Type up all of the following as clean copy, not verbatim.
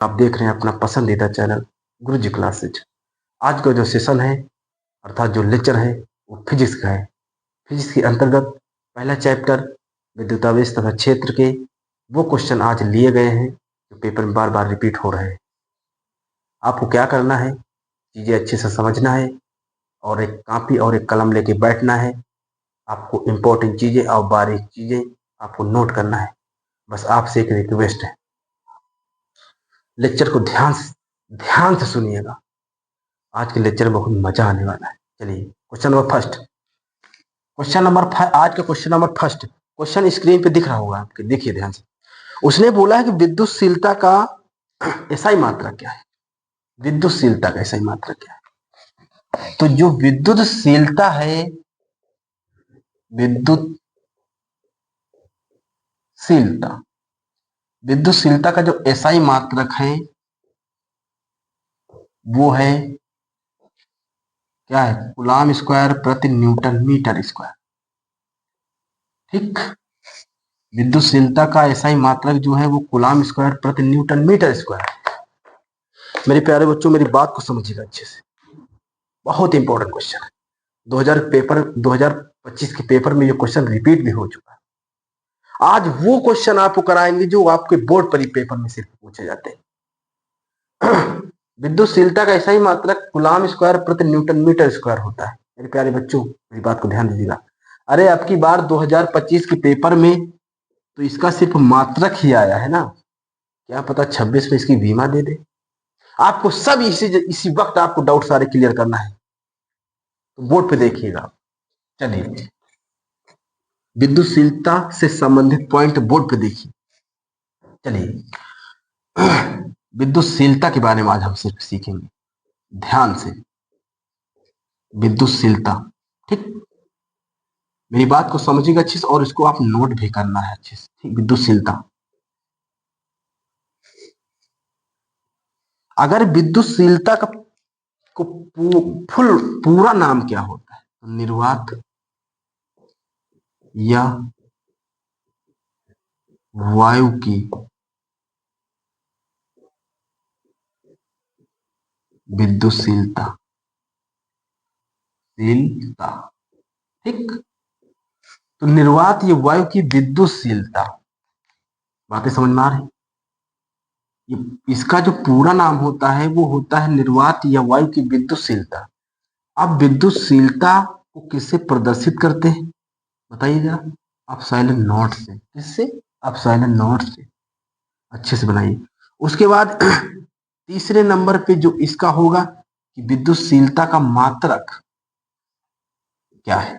आप देख रहे हैं अपना पसंदीदा चैनल गुरुजी क्लासेज। आज का जो सेशन है अर्थात जो लेक्चर है वो फिजिक्स का है। फिजिक्स के अंतर्गत पहला चैप्टर विद्युतावेश तथा क्षेत्र के वो क्वेश्चन आज लिए गए हैं जो पेपर में बार बार रिपीट हो रहे हैं। आपको क्या करना है, चीज़ें अच्छे से समझना है और एक कापी और एक कलम लेके बैठना है। आपको इम्पोर्टेंट चीज़ें और बारीक चीज़ें आपको नोट करना है। बस आपसे एक रिक्वेस्ट है, लेक्चर को ध्यान से सुनिएगा। आज के लेक्चर में बहुत मजा आने वाला है। चलिए क्वेश्चन नंबर फर्स्ट। आज का question number first question screen पे दिख रहा होगा आपके, देखिए ध्यान से। उसने बोला है कि विद्युतशीलता का एसआई मात्रा क्या है। विद्युतशीलता का एसआई मात्रा क्या है? तो जो विद्युतशीलता है, विद्युतशीलता का जो एसआई मात्रक है वो है क्या है? कूलाम स्क्वायर प्रति न्यूटन मीटर स्क्वायर। ठीक, विद्युतशीलता का एसआई मात्रक जो है वो कूलाम स्क्वायर प्रति न्यूटन मीटर स्क्वायर। मेरे प्यारे बच्चों, मेरी बात को समझिएगा अच्छे से, बहुत इंपॉर्टेंट क्वेश्चन है। 2025 के पेपर में ये क्वेश्चन रिपीट भी हो चुका है। आज वो क्वेश्चन आपको कराएंगे जो आपके बोर्ड पर ही पेपर में सिर्फ पूछे जाते हैं। विद्युतशीलता का एसआई मात्रक कूलाम स्क्वायर प्रति न्यूटन मीटर स्क्वायर होता है। मेरे प्यारे बच्चों, मेरी बात को ध्यान दीजिएगा। अरे अब की बार 2025 के पेपर में तो इसका सिर्फ मात्रक ही आया है ना, क्या पता 26 में इसकी बीमा दे दे। आपको सब इसी वक्त आपको डाउट सारे क्लियर करना है, तो बोर्ड पे देखिएगा। चलिए विद्युतशीलता से संबंधित पॉइंट बोर्ड पे देखिए। चलिए विद्युतशीलता के बारे में आज हम सिर्फ सीखेंगे, ध्यान से। विद्युतशीलता, ठीक, मेरी बात को समझिएगा अच्छे से और इसको आप नोट भी करना है अच्छे से। ठीक, विद्युतशीलता, अगर विद्युतशीलता का को पूरा नाम क्या होता है? तो निर्वात या वायु की विद्युतशीलता, ठीक। तो निर्वात या वायु की विद्युतशीलता, बातें समझ में आ रही? इसका जो पूरा नाम होता है वो होता है निर्वात या वायु की विद्युतशीलता। अब विद्युतशीलता को किससे प्रदर्शित करते हैं बताइए जरा? एप्सिलॉन नॉट से। किससे? एप्सिलॉन नॉट से। अच्छे से बनाइए। उसके बाद तीसरे नंबर पे जो इसका होगा कि विद्युतशीलता का मात्रक क्या है।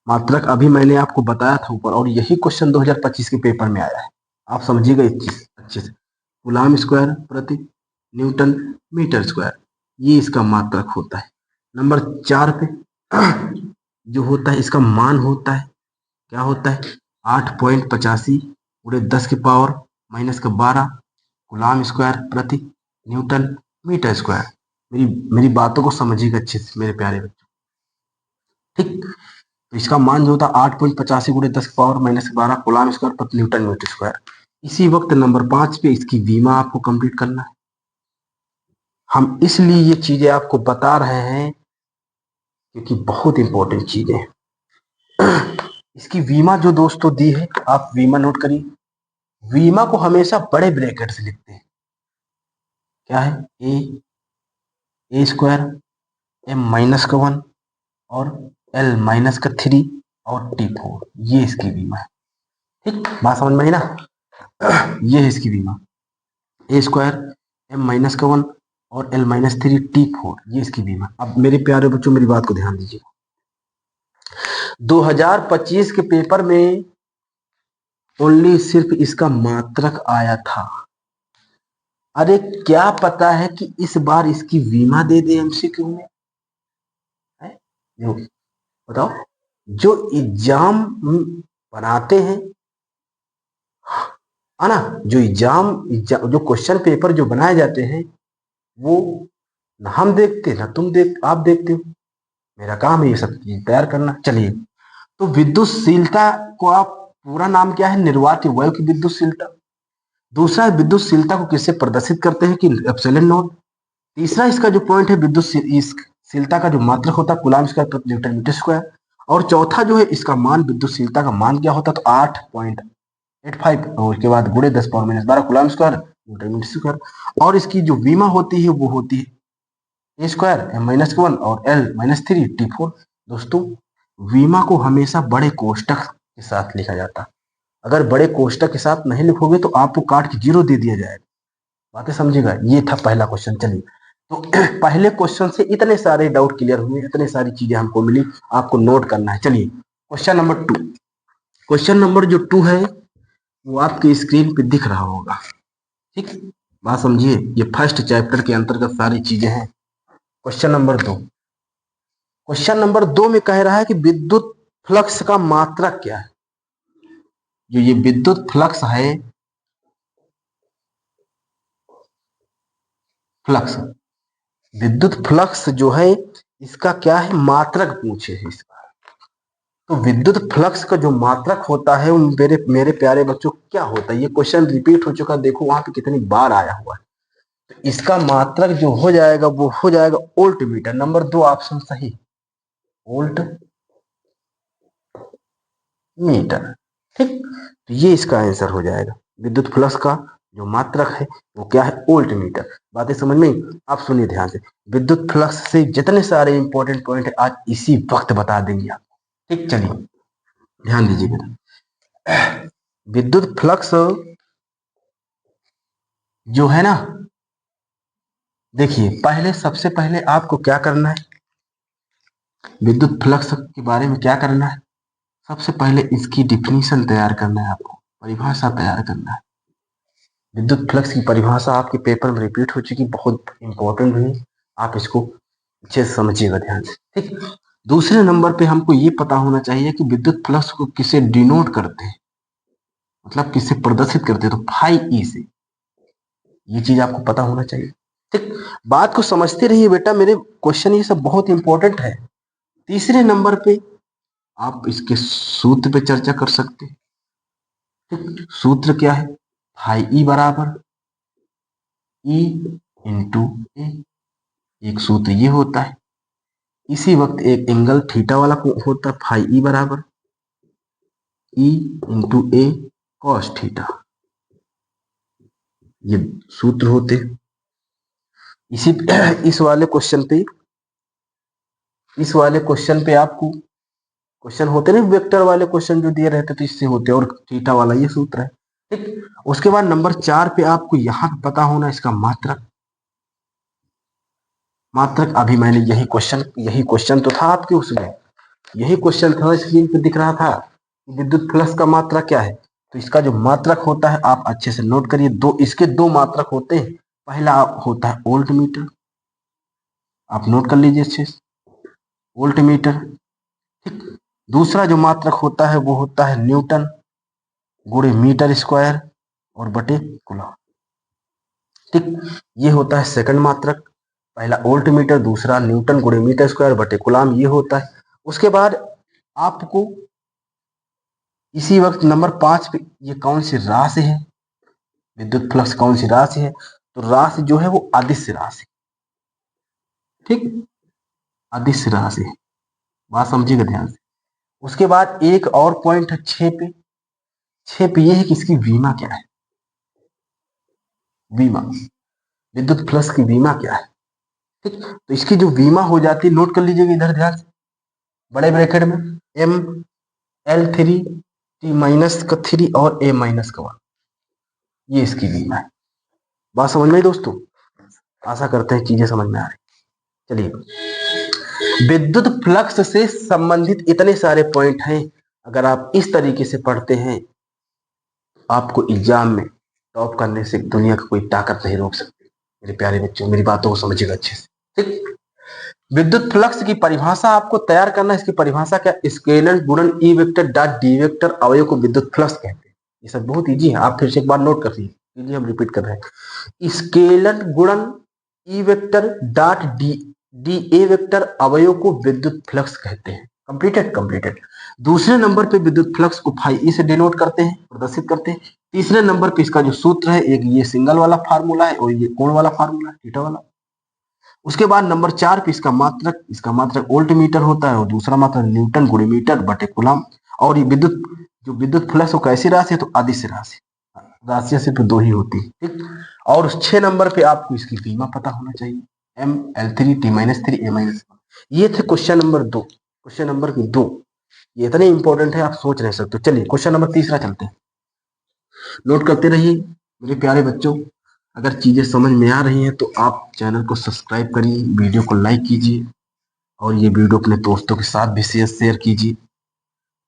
मात्रक अभी मैंने आपको बताया था ऊपर, और यही क्वेश्चन 2025 के पेपर में आया है। आप समझिएगा इस चीज अच्छे से। कूलाम स्क्वायर प्रति न्यूटन मीटर स्क्वायर, ये इसका मात्रक होता है। नंबर 4 पे जो होता है इसका मान होता है, क्या होता है? 8.85 गुणे 10 की पावर -12 कूलाम स्क्वायर प्रति न्यूटन मीटर स्क्वायर। मेरी बातों को समझिएगा अच्छे से मेरे प्यारे बच्चों, ठीक। तो इसका मान जो होता है 8.85 गुणे 10 की पावर -12 कूलाम स्क्वायर प्रति न्यूटन मीटर स्क्वायर। इसी वक्त नंबर 5 पे इसकी बीमा आपको कंप्लीट करना है। हम इसलिए ये चीजें आपको बता रहे हैं क्योंकि बहुत इंपॉर्टेंट चीजें हैं। इसकी बीमा जो दोस्तों दी है, आप बीमा नोट करिए। बीमा को हमेशा बड़े ब्रैकेट से लिखते हैं। क्या है? ए स्क्वायर m-1 और l-3 और t4, ये इसकी बीमा है। ठीक, बात समझ में आई ना? ये है इसकी बीमा, ए स्क्वायर m-1 और l-3 t4, ये इसकी बीमा। अब मेरे प्यारे बच्चों मेरी बात को ध्यान दीजिए। 2025 के पेपर में ओनली सिर्फ इसका मात्रक आया था। अरे क्या पता है कि इस बार इसकी बीमा दे दे एमसीक्यू में, है? बताओ, जो एग्जाम बनाते हैं, है ना, जो जो क्वेश्चन पेपर जो बनाए जाते हैं वो ना हम देखते ना आप देखते हो। मेरा काम है ये सब चीज तैयार करना। चलिए, तो विद्युतशीलता को आप पूरा नाम क्या है? निर्वात वायु की विद्युतशीलता। दूसरा विद्युतशीलता को किससे प्रदर्शित करते हैं कि एप्सिलॉन नॉट। तीसरा इसका जो पॉइंट है विद्युतशीलता का जो मात्रक होता है कूलम्ब स्क्वायर प्रति न्यूटन मीटर स्क्वायर। और चौथा जो है इसका मान विद्युतशीलता का मान क्या होता है तो 8.85 और उसके बाद गुणे 10⁻⁻12 coulomb square newton metre square. और इसकी जो विमा होती है वो होती है ए स्क्वायर m-1 और l-3 T4। दोस्तों विमा को हमेशा बड़े कोष्टक के साथ लिखा जाता है। अगर बड़े कोष्टक के साथ नहीं लिखोगे तो आपको काट के 0 दे दिया जाएगा। बातें समझिएगा। ये था पहला क्वेश्चन। चलिए तो पहले क्वेश्चन से इतने सारे डाउट क्लियर हुए, इतने सारी चीजें हमको मिली, आपको नोट करना है। चलिए क्वेश्चन नंबर 2। क्वेश्चन नंबर जो 2 है वो आपके स्क्रीन पे दिख रहा होगा। ठीक, बात समझिए। ये फर्स्ट चैप्टर के अंतर्गत सारी चीजें हैं। Question number 2। क्वेश्चन नंबर 2 में कह रहा है कि विद्युत फ्लक्स का मात्रक क्या है। जो ये विद्युत फ्लक्स है, फ्लक्स, विद्युत फ्लक्स जो है इसका क्या है मात्रक पूछे है इसका। तो विद्युत फ्लक्स का जो मात्रक होता है उन मेरे प्यारे बच्चों क्या होता है। ये क्वेश्चन रिपीट हो चुका, देखो वहां पे कितनी बार आया हुआ है। तो इसका मात्रक जो हो जाएगा वो हो जाएगा वोल्ट मीटर। नंबर 2 ऑप्शन सही, वोल्ट मीटर। ठीक, तो ये इसका आंसर हो जाएगा। विद्युत फ्लक्स का जो मात्रक है वो क्या है वोल्ट मीटर। बातें समझ में? आप सुनिए ध्यान से। विद्युत फ्लक्स से जितने सारे इंपॉर्टेंट पॉइंट है आज इसी वक्त बता देंगे आपको। ठीक, चलिए ध्यान दीजिए बेटा। विद्युत फ्लक्स जो है ना, देखिए पहले सबसे पहले आपको क्या करना है, विद्युत फ्लक्स के बारे में क्या करना है। सबसे पहले इसकी डिफिनीशन तैयार करना है, आपको परिभाषा तैयार करना है। विद्युत फ्लक्स की परिभाषा आपके पेपर में रिपीट हो चुकी, बहुत इंपॉर्टेंट भी। आप इसको अच्छे से समझिएगा ध्यान से। ठीक, दूसरे नंबर पे हमको ये पता होना चाहिए कि विद्युत फ्लक्स को किसे डिनोट करते हैं, मतलब किससे प्रदर्शित करते हैं, तो फाई ई से। ये चीज आपको पता होना चाहिए। ठीक, बात को समझते रहिए बेटा, मेरे क्वेश्चन ये सब बहुत इंपॉर्टेंट है। तीसरे नंबर पे आप इसके सूत्र पे चर्चा कर सकते हैं। ठीक, सूत्र क्या है, फाई ई बराबर ई इंटू ए। एक सूत्र ये होता है। इसी वक्त एक एंगल थीटा वाला को होता है फाई ई बराबर ई इंटू ए कॉस थीटा। ये सूत्र होते। इसी इस वाले क्वेश्चन पे, इस वाले क्वेश्चन पे आपको क्वेश्चन होते ना वेक्टर वाले क्वेश्चन जो दिए रहते तो इससे होते, और थीटा वाला ये सूत्र है। ठीक, उसके बाद नंबर 4 पे आपको यहां पता होना इसका मात्रक। मात्रक अभी मैंने यही क्वेश्चन तो था आपके उसमें, यही क्वेश्चन था स्क्रीन पे दिख रहा था। विद्युत फ्लक्स का मात्रक क्या है, तो इसका जो मात्रक होता है आप अच्छे से नोट करिए। इसके दो मात्रक होते हैं। पहला होता है वोल्ट मीटर, आप नोट कर लीजिए अच्छे से, वोल्ट मीटर। ठीक, दूसरा जो मात्रक होता है वो होता है न्यूटन गुणे मीटर स्क्वायर और बटे कूलम। ठीक, ये होता है सेकंड मात्रक। पहला वोल्ट मीटर, दूसरा न्यूटन गुणे मीटर स्क्वायर बटे कूलम, ये होता है। उसके बाद आपको इसी वक्त नंबर 5 पे ये कौन सी राशि है, विद्युत फ्लक्स कौन सी राशि है, तो राशि जो है वो अदिश राशि। ठीक, अदिश राशि है। बात समझिएगा ध्यान से। उसके बाद एक और पॉइंट है 6 पे। 6 पे ये है कि इसकी बीमा क्या है। बीमा, विद्युत फ्लक्स की बीमा क्या है। ठीक, तो इसकी जो बीमा हो जाती है नोट कर लीजिएगा इधर ध्यान से, बड़े ब्रैकेट में M-L3T- और A-1, ये इसकी बीमा है। बात समझ में आई दोस्तों? आशा करते हैं चीजें समझ में आ रही। चलिए, विद्युत फ्लक्स से संबंधित इतने सारे पॉइंट हैं, अगर आप इस तरीके से पढ़ते हैं आपको एग्जाम में टॉप करने से दुनिया का कोई ताकत नहीं रोक सकती। मेरे प्यारे बच्चों मेरी बातों को समझिएगा अच्छे से। ठीक, विद्युत फ्लक्स की परिभाषा आपको तैयार करना है। इसकी परिभाषा क्या, स्केलर गुणन E vector dot D vector अवयव को विद्युत फ्लक्स कहते हैं। ये सब बहुत इजी है, आप फिर से एक बार नोट कर लीजिए, हम रिपीट कर रहे हैं। स्केलर गुणन E vector dot D D A vector अवयव को विद्युत फ्लक्स कहते हैं। Completed completed. दूसरे नंबर पे विद्युत फ्लक्स को फाई ई से डिनोट करते हैं, प्रदर्शित करते हैं। तीसरे नंबर पे इसका जो सूत्र है, एक ये सिंगल वाला फार्मूला है और ये कोण वाला फार्मूला है, थीटा वाला। उसके बाद नंबर 4 पे इसका मात्रक वोल्ट मीटर होता है और दूसरा मात्रक न्यूटन गुणा मीटर बटे कूलम। और ये विद्युत फ्लक्स वो कैसी राशि है, तो अदिश राशि, राशियां सिर्फ दो ही होती है, ठीक। और 6 नंबर पे आपको इसकी सीमा पता होना चाहिए, एम L3 T-3 A-1। ये थे क्वेश्चन नंबर 2, क्वेश्चन नंबर 2 ये इतने इंपॉर्टेंट है आप सोच नहीं सकते। चलिए क्वेश्चन नंबर तीसरा चलते हैं, नोट करते रहिए मेरे प्यारे बच्चों। अगर चीजें समझ में आ रही हैं तो आप चैनल को सब्सक्राइब करिए, वीडियो को लाइक कीजिए और ये वीडियो अपने दोस्तों के साथ भी शेयर कीजिए।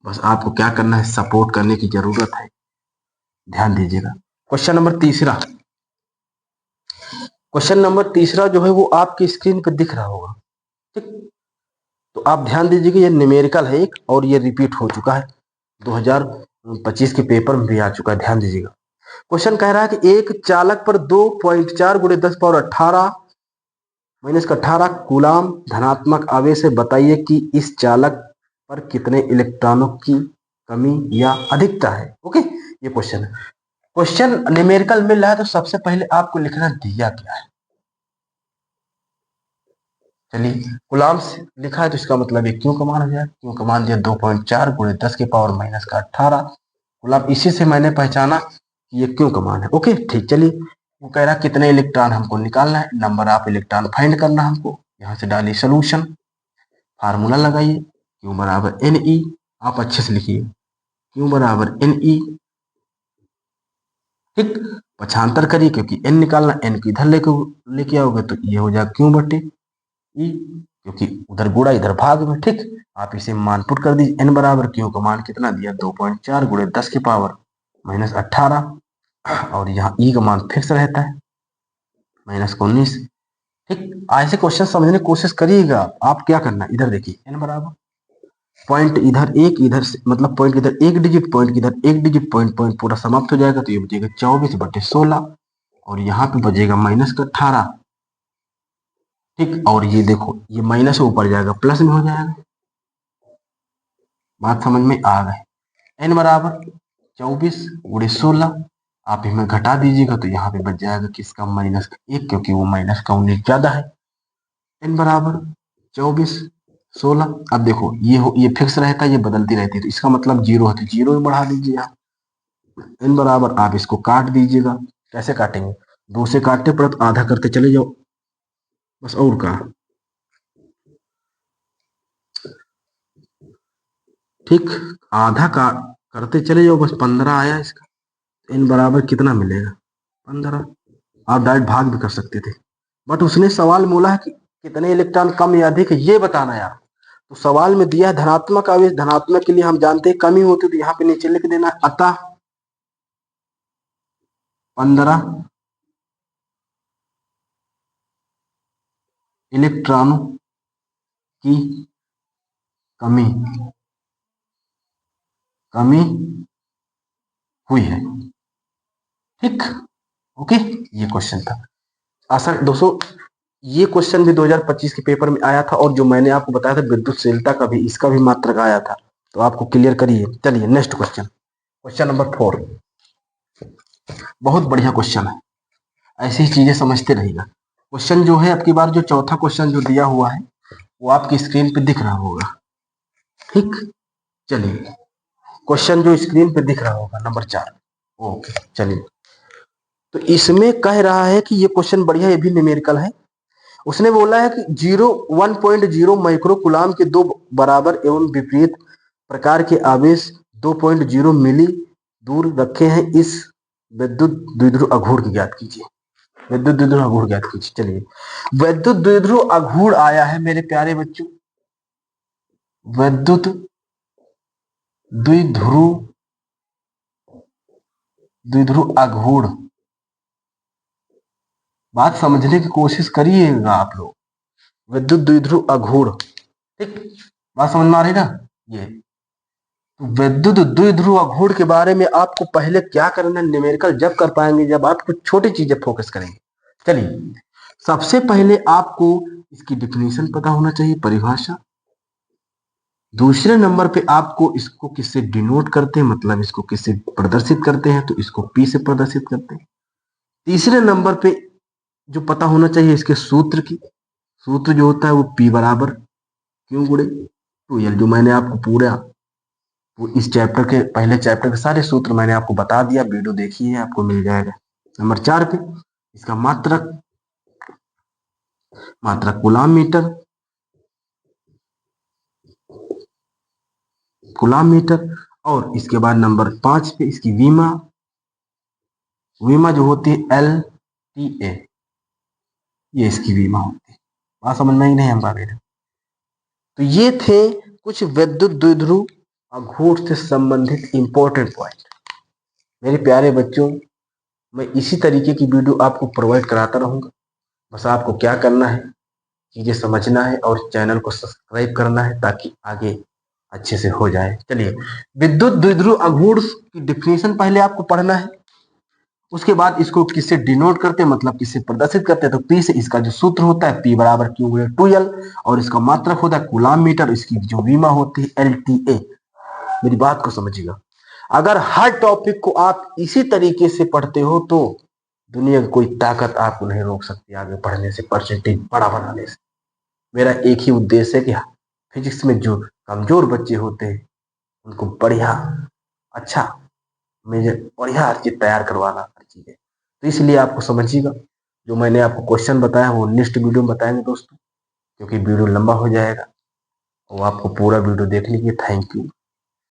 बस आपको क्या करना है, सपोर्ट करने की जरूरत है, ध्यान दीजिएगा। क्वेश्चन नंबर तीसरा, क्वेश्चन नंबर तीसरा जो है वो आपकी स्क्रीन पर दिख रहा होगा, ठीक। तो आप ध्यान दीजिएगा, ये न्यूमेरिकल है एक और ये रिपीट हो चुका है, 2025 के पेपर में भी आ चुका है, ध्यान दीजिएगा। क्वेश्चन कह रहा है कि एक चालक पर 2.4 × 10⁻18 - 18 कूलाम धनात्मक आवेश है, बताइए कि इस चालक पर कितने इलेक्ट्रॉनों की कमी या अधिकता है। ओके, ये क्वेश्चन है। क्वेश्चन न्यूमेरिकल मिल रहा है तो सबसे पहले आपको लिखना दिया क्या है। चलिए कूलाम लिखा है तो इसका मतलब ये क्यों का मान हो जाए, क्यों का मान दिया 2.4 × 10⁻18 कूलाम। इसी से मैंने पहचाना कि ये क्यों का मान है। ओके ठीक, चलिए वो कह रहा है कितने इलेक्ट्रॉन हमको निकालना है, नंबर ऑफ इलेक्ट्रॉन फाइंड करना हमको। यहाँ से डालिए सोल्यूशन, फार्मूला लगाइए, क्यू बराबर Ne, आप अच्छे से लिखिए, क्यू बराबर Ne, ठीक। पक्षांतर करिए क्योंकि n निकालना, n को इधर लेके आओगे तो ये हो जाएगा क्यू बटे ई, क्योंकि उधर गुणा इधर भाग में, ठीक। आप इसे मान पुट कर दीजिए, n बराबर क्यू का मान कितना दिया 2.4 × 10⁻18 और यहाँ ई का मान फिक्स रहता है -19, ठीक। ऐसे क्वेश्चन समझने की कोशिश करिएगा। आप क्या करना, इधर देखिए n बराबर पॉइंट इधर एक, इधर से मतलब पॉइंट इधर एक डिजिट, पॉइंट इधर एक डिजिट, पॉइंट पॉइंट पूरा समाप्त हो जाएगा तो ये बचेगा 24/16 और यहाँ पे बचेगा -18, ठीक। और ये देखो ये माइनस ऊपर जाएगा प्लस में हो जाएगा, बात समझ में आ गए। n बराबर 24/16 आप इसमें घटा दीजिएगा तो यहाँ पे बच जाएगा किसका -1, क्योंकि वो माइनस का यूनिट ज्यादा है। n बराबर 24/16, अब देखो ये फिक्स रहता है, ये बदलती रहती है, तो इसका मतलब 0 है तो 0 बढ़ा दीजिए आप। n बराबर आप इसको काट दीजिएगा, कैसे काटेंगे, 2 से काटते पड़त आधा करते चले जाओ, बस और का, ठीक। आधा का करते चले जाओ, बस 15 आया इसका, n बराबर कितना मिलेगा 15। आप डायरेक्ट भाग भी कर सकते थे, बट उसने सवाल बोला है कि कितने इलेक्ट्रॉन कम या अधिक है ये बताना यार। तो सवाल में दिया है धनात्मक आवेश, धनात्मक के लिए हम जानते हैं कमी होती है, तो यहाँ पे नीचे लिख देना अतः 15 इलेक्ट्रॉनों की कमी हुई है, ठीक। ओके, ये क्वेश्चन था। आसान दोस्तों, ये क्वेश्चन भी 2025 के पेपर में आया था और जो मैंने आपको बताया था विद्युतशीलता का भी, इसका भी मात्रक आया था, तो आपको क्लियर करिए। चलिए नेक्स्ट क्वेश्चन, क्वेश्चन नंबर 4, बहुत बढ़िया क्वेश्चन है, ऐसी ही चीजें समझते रहिएगा। क्वेश्चन जो है आपकी बार जो चौथा क्वेश्चन जो दिया हुआ है वो आपकी स्क्रीन पे दिख रहा होगा, ठीक। चलिए क्वेश्चन जो स्क्रीन पे दिख रहा होगा नंबर 4, ओके चलिए। तो इसमें कह रहा है कि ये क्वेश्चन बढ़िया, ये भी न्यूमेरिकल है। उसने बोला है कि 1.0 माइक्रो कूलाम के दो बराबर एवं विपरीत प्रकार के आवेश 2.0 मिली दूर रखे हैं, इस विद्युत द्विध्रुव आघूर्ण की ज्ञात कीजिए। विद्युत द्विध्रुव आघूर्ण ज्ञात कीजिए। चलिए विद्युत द्विध्रुव आघूर्ण आया है मेरे प्यारे बच्चों, विद्युत द्विध्रुव आघूर्ण, बात समझने की कोशिश करिएगा आप लोग। विद्युत द्विध्रुव आघूर्ण, ठीक, बात समझ में आ रही ना। ये विद्युत द्विध्रुव आघूर्ण के बारे में आपको पहले क्या करना है, न्यूमेरिकल जब कर पाएंगे जब आप कुछ छोटी चीजें फोकस करेंगे। चलिए सबसे पहले आपको इसकी डेफिनेशन पता होना चाहिए, परिभाषा। दूसरे नंबर पे आपको इसको किससे डिनोट करते हैं, मतलब इसको किससे प्रदर्शित करते हैं, तो इसको पी से प्रदर्शित करते हैं। तीसरे नंबर पे जो पता होना चाहिए इसके सूत्र की, सूत्र जो होता है वो पी बराबर क्यू गुणे 2l, जो मैंने आपको पूरा इस चैप्टर के पहले चैप्टर के सारे सूत्र मैंने आपको बता दिया, वीडियो देखिए आपको मिल जाएगा। नंबर 4 पे इसका मात्रक, मात्रक कूलाम मीटर, कूलाम मीटर। और इसके बाद नंबर 5 पे इसकी वीमा, वीमा जो होती है LTA, ये इसकी वीमा होती है। बात समझ में ही नहीं हम बात। तो ये थे कुछ विद्युत द्विध्रुव आघूर्ण से संबंधित इंपॉर्टेंट पॉइंट। मेरे प्यारे बच्चों, मैं इसी तरीके की वीडियो आपको प्रोवाइड कराता रहूंगा। बस आपको क्या करना है, चीजें समझना है और चैनल को सब्सक्राइब करना है ताकि आगे अच्छे से हो जाए। चलिए, विद्युत द्विध्रुव आघूर्ण की डिफिनेशन पहले आपको पढ़ना है, उसके बाद इसको किससे डिनोट करते हैं, मतलब किससे प्रदर्शित करते हैं, तो पी से इसका जो सूत्र होता है पी बराबर क्यू गुणे 2l, और इसका मात्रक होता है कूलाम मीटर, इसकी जो वीमा होती है LTA। मेरी बात को समझिएगा, अगर हर टॉपिक को आप इसी तरीके से पढ़ते हो तो दुनिया की कोई ताकत आपको नहीं रोक सकती आगे पढ़ने से, परसेंटेज बड़ा बनाने से। मेरा एक ही उद्देश्य है कि फिजिक्स में जो कमजोर बच्चे होते हैं उनको बढ़िया, अच्छा, मुझे बढ़िया हर चीज तैयार करवाना, हर चीजें। तो इसलिए आपको समझिएगा, जो मैंने आपको क्वेश्चन बताया वो नेक्स्ट वीडियो में बताएंगे दोस्तों, क्योंकि वीडियो लंबा हो जाएगा। और आपको पूरा वीडियो देख लीजिए। Thank you.